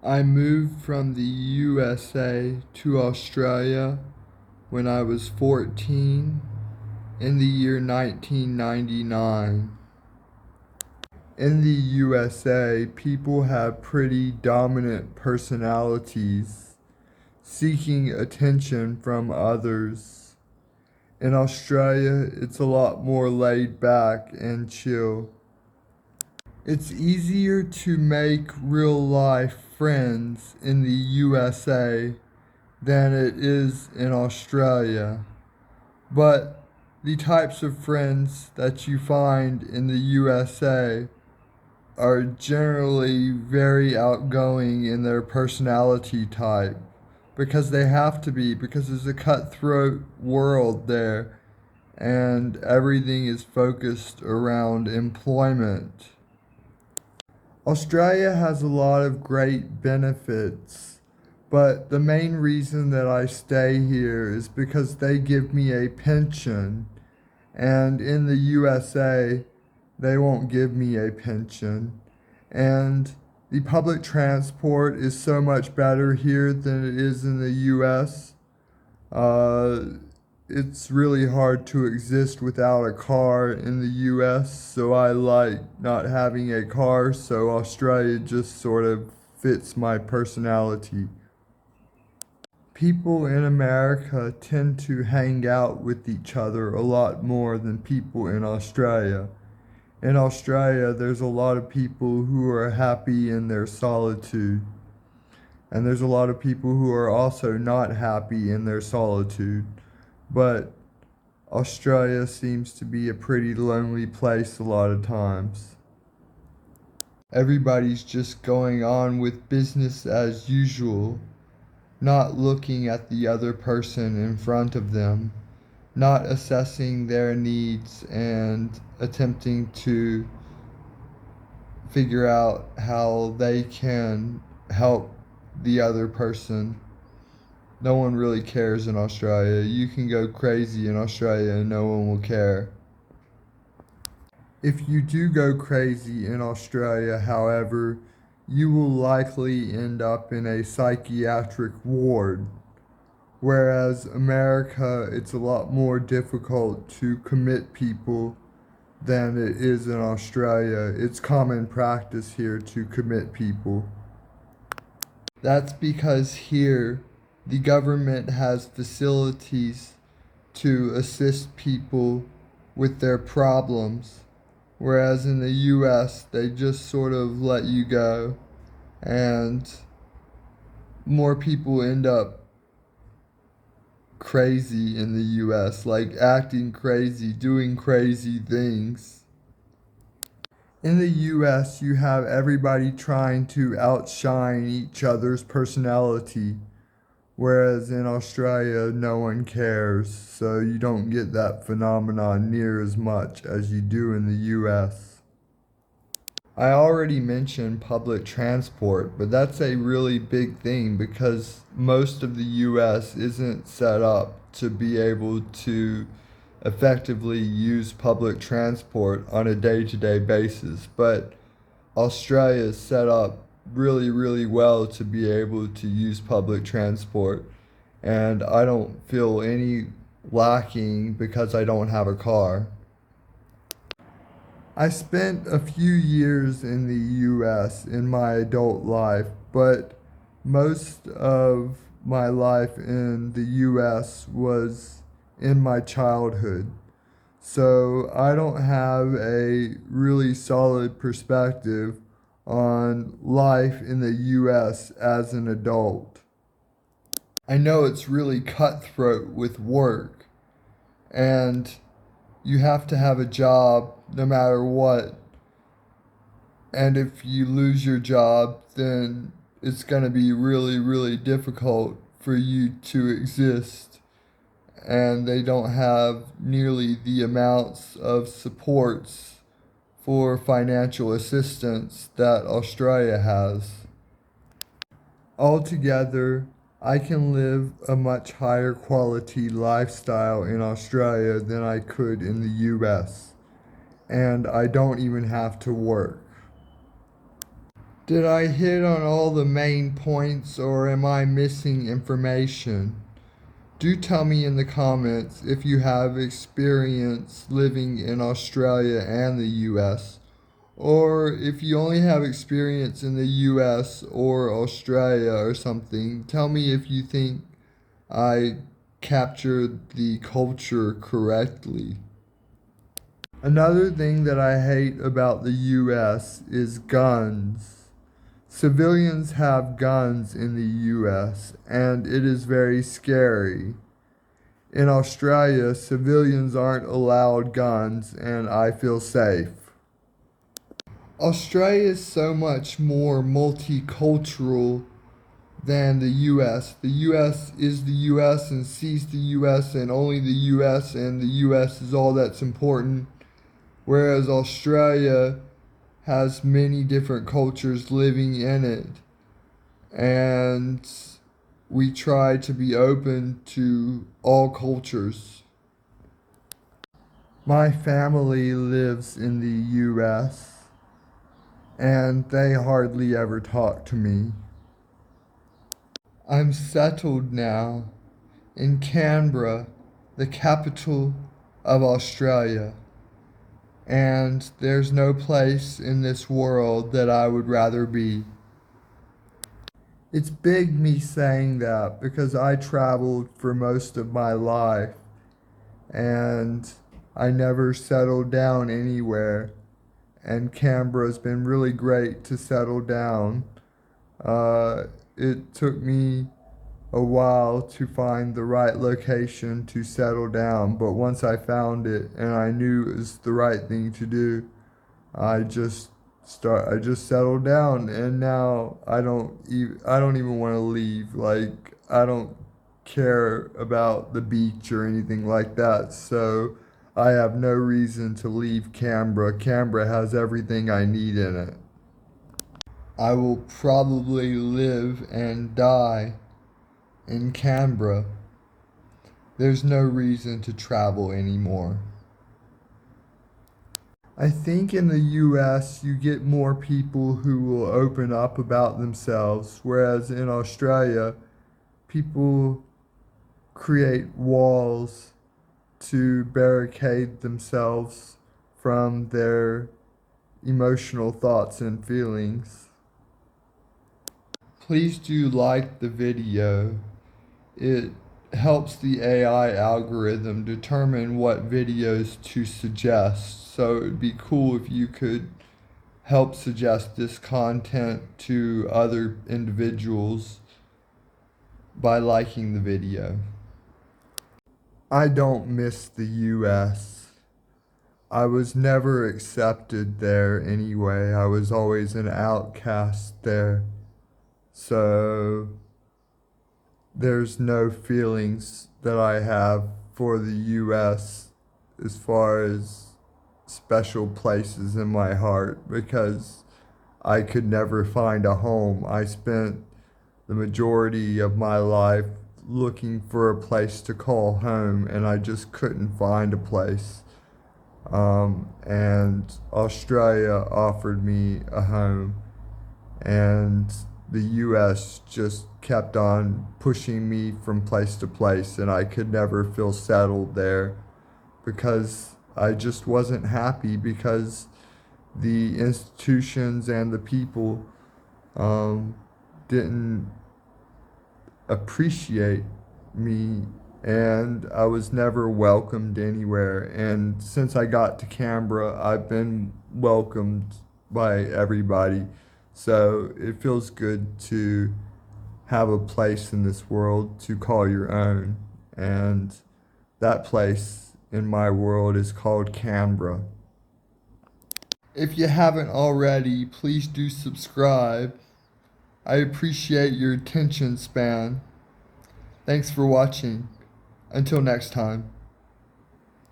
I moved from the USA to Australia when I was 14 in the year 1999. In the USA, people have pretty dominant personalities, seeking attention from others. In Australia, it's a lot more laid back and chill. It's easier to make real life friends in the USA than it is in Australia. But the types of friends that you find in the USA are generally very outgoing in their personality type because they have to be, because it's a cutthroat world there and everything is focused around employment. Australia has a lot of great benefits, but the main reason that I stay here is because they give me a pension, and in the USA, they won't give me a pension. And the public transport is so much better here than it is in the US. Uh, it's really hard to exist without a car in the US, so I like not having a car, so Australia just sort of fits my personality. People in America tend to hang out with each other a lot more than people in Australia. In Australia, there's a lot of people who are happy in their solitude, and there's a lot of people who are also not happy in their solitude. But Australia seems to be a pretty lonely place a lot of times. Everybody's just going on with business as usual, not looking at the other person in front of them, not assessing their needs and attempting to figure out how they can help the other person. No one really cares in Australia. You can go crazy in Australia and no one will care. If you do go crazy in Australia, however, you will likely end up in a psychiatric ward. Whereas America, it's a lot more difficult to commit people than it is in Australia. It's common practice here to commit people. That's because here the government has facilities to assist people with their problems, whereas in the US they just sort of let you go, and more people end up crazy in the US, like acting crazy, doing crazy things. In the US, you have everybody trying to outshine each other's personality, whereas in Australia, no one cares, so you don't get that phenomenon near as much as you do in the US. I already mentioned public transport, but that's a really big thing because most of the US isn't set up to be able to effectively use public transport on a day to day basis. But Australia is set up really, really well to be able to use public transport. And I don't feel any lacking because I don't have a car. I spent a few years in the US in my adult life, but most of my life in the US was in my childhood. So I don't have a really solid perspective on life in the US as an adult. I know it's really cutthroat with work, and you have to have a job no matter what. And if you lose your job, then it's going to be really, really difficult for you to exist. And they don't have nearly the amounts of supports for financial assistance that Australia has. Altogether, I can live a much higher quality lifestyle in Australia than I could in the US, and I don't even have to work. Did I hit on all the main points or am I missing information? Do tell me in the comments if you have experience living in Australia and the US, or if you only have experience in the US or Australia or something. Tell me if you think I captured the culture correctly. Another thing that I hate about the US is guns. Civilians have guns in the US, and it is very scary. In Australia, civilians aren't allowed guns, and I feel safe. Australia is so much more multicultural than the US. The US is the US and sees the US and only the US, and the US is all that's important. Whereas Australia has many different cultures living in it. And we try to be open to all cultures. My family lives in the US, and they hardly ever talk to me. I'm settled now in Canberra, the capital of Australia, and there's no place in this world that I would rather be. It's big me saying that because I traveled for most of my life and I never settled down anywhere, and Canberra's been really great to settle down. It took me a while to find the right location to settle down, but once I found it and I knew it was the right thing to do, I just settled down, and now I don't even want to leave. Like, I don't care about the beach or anything like that. So I have no reason to leave Canberra. Canberra has everything I need in it. I will probably live and die in Canberra. There's no reason to travel anymore. I think in the US you get more people who will open up about themselves, whereas in Australia, people create walls to barricade themselves from their emotional thoughts and feelings. Please do like the video. It helps the AI algorithm determine what videos to suggest. So it would be cool if you could help suggest this content to other individuals by liking the video. I don't miss the US. I was never accepted there anyway. I was always an outcast there. So there's no feelings that I have for the US as far as special places in my heart, because I could never find a home. I spent the majority of my life looking for a place to call home, and I just couldn't find a place. And Australia offered me a home, and the US just kept on pushing me from place to place, and I could never feel settled there because I just wasn't happy, because the institutions and the people didn't appreciate me, and I was never welcomed anywhere. And since I got to Canberra, I've been welcomed by everybody. So it feels good to have a place in this world to call your own. And that place in my world is called Canberra. If you haven't already, please do subscribe. I appreciate your attention span. Thanks for watching. Until next time.